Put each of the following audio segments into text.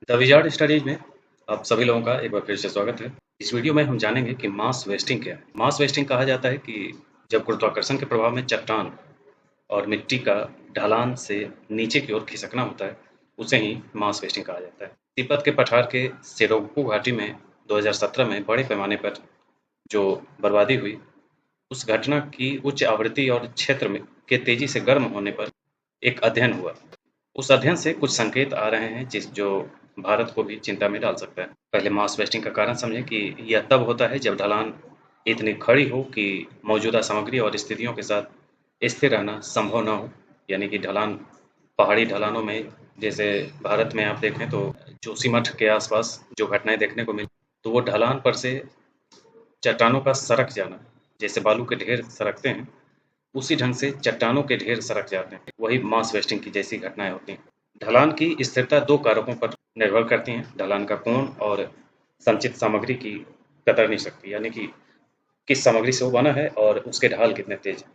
The wizard studies में आप सभी लोगों का एक बार फिर से स्वागत है। इस वीडियो में हम जानेंगे कि मास वेस्टिंग क्या है। मास वेस्टिंग कहा जाता है कि जब गुरुत्वाकर्षण के प्रभाव में चट्टान और मिट्टी का ढलान से नीचे की ओर खिसकना होता है, उसे ही मास वेस्टिंग कहा जाता है। तिब्बत के पठार के सेरोगपू घाटी में 2017 में बड़े पैमाने पर जो बर्बादी हुई, उस घटना की उच्च आवृत्ति और क्षेत्र में के तेजी से गर्म होने पर एक अध्ययन हुआ। उस अध्ययन से कुछ संकेत आ रहे हैं जो भारत को भी चिंता में डाल सकता है। पहले मास वेस्टिंग का कारण समझें कि यह तब होता है जब ढलान इतनी खड़ी हो कि मौजूदा सामग्री और स्थितियों के साथ स्थिर रहना संभव न हो। यानी कि ढलान, पहाड़ी ढलानों में, जैसे भारत में आप देखें तो जोशीमठ के आसपास जो घटनाएं देखने को मिली, तो वो ढलान पर से चट्टानों का सरक जाना, जैसे बालू के ढेर सरकते हैं, उसी ढंग से चट्टानों के ढेर सरक जाते हैं। वही मास वेस्टिंग की जैसी घटनाएं होती हैं। ढलान की स्थिरता दो कारकों पर निर्भर करती है: ढलान का कोण और संचित सामग्री की कतरनी शक्ति, यानी कि किस सामग्री से वो बना है और उसके ढाल कितने तेज हैं।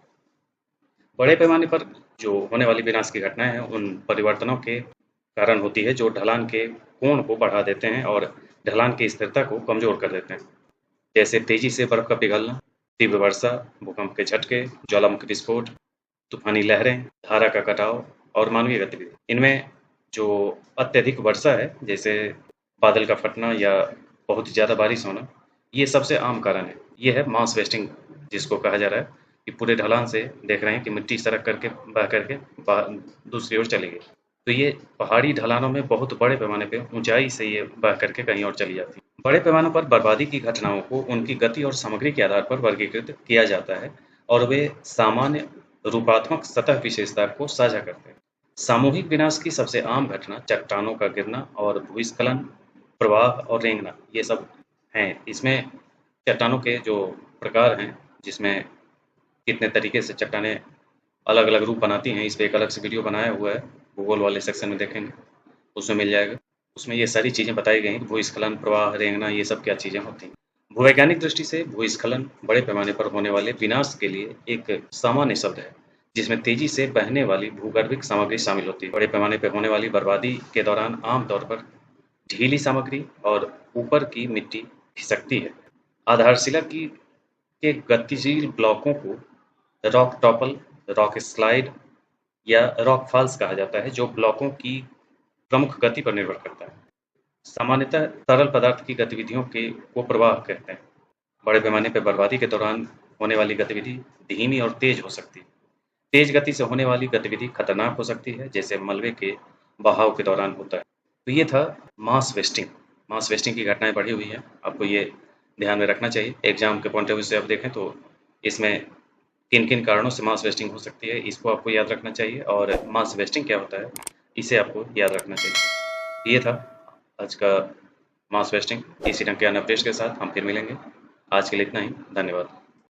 बड़े पैमाने पर जो होने वाली विनाश की घटनाएं हैं, उन परिवर्तनों के कारण होती है जो ढलान के कोण को बढ़ा देते हैं और ढलान की स्थिरता को कमजोर कर देते हैं। जैसे तेजी से बर्फ का पिघलना, तीव्र वर्षा, भूकंप के झटके, ज्वालामुखी विस्फोट, तूफानी लहरें, धारा का कटाव और मानवीय गतिविधि। इनमें जो अत्यधिक वर्षा है, जैसे बादल का फटना या बहुत ज़्यादा बारिश होना, ये सबसे आम कारण है। ये है मास वेस्टिंग, जिसको कहा जा रहा है कि पूरे ढलान से देख रहे हैं कि मिट्टी सड़क करके बह करके दूसरी ओर चली गई। तो ये पहाड़ी ढलानों में बहुत बड़े पैमाने पे ऊंचाई से ये बह करके कहीं और चली जाती है। बड़े पैमाने पर बर्बादी की घटनाओं को उनकी गति और सामग्री के आधार पर वर्गीकृत किया जाता है और वे सामान्य रूपात्मक सतह विशेषता को साझा करते हैं। सामूहिक विनाश की सबसे आम घटना चट्टानों का गिरना और भूस्खलन, प्रवाह और रेंगना, ये सब हैं। इसमें चट्टानों के जो प्रकार हैं, जिसमें कितने तरीके से चट्टानें अलग अलग रूप बनाती हैं, इस पर एक अलग से वीडियो बनाया हुआ है, भूगोल वाले सेक्शन में देखेंगे, उसमें मिल जाएगा। उसमें ये सारी चीज़ें बताई गई हैं, भूस्खलन, प्रवाह, रेंगना, ये सब क्या चीज़ें होती हैं। भूवैज्ञानिक दृष्टि से भूस्खलन बड़े पैमाने पर होने वाले विनाश के लिए एक सामान्य शब्द है, जिसमें तेजी से बहने वाली भूगर्भिक सामग्री शामिल होती है। बड़े पैमाने पर होने वाली बर्बादी के दौरान आमतौर पर ढीली सामग्री और ऊपर की मिट्टी खिसकती है। आधारशिला के गतिशील ब्लॉकों को रॉक टॉपल, रॉक स्लाइड या रॉक फॉल्स कहा जाता है, जो ब्लॉकों की प्रमुख गति पर निर्भर करता है। सामान्यतः तरल पदार्थ की गतिविधियों को प्रवाह कहते हैं। बड़े पैमाने पर बर्बादी के दौरान होने वाली गतिविधि धीमी और तेज हो सकती है। तेज गति से होने वाली गतिविधि खतरनाक हो सकती है, जैसे मलबे के बहाव के दौरान होता है। तो ये था मास वेस्टिंग। मास वेस्टिंग की घटनाएं बढ़ी हुई हैं, आपको ये ध्यान में रखना चाहिए। एग्जाम के पॉइंट ऑफ व्यू से आप देखें तो इसमें किन किन कारणों से मास वेस्टिंग हो सकती है, इसको आपको याद रखना चाहिए, और मास वेस्टिंग क्या होता है, इसे आपको याद रखना चाहिए। ये था आज का मास वेस्टिंग। इसी ढंग के अन्य अपडेट्स के साथ हम फिर मिलेंगे। आज के लिए इतना ही। धन्यवाद।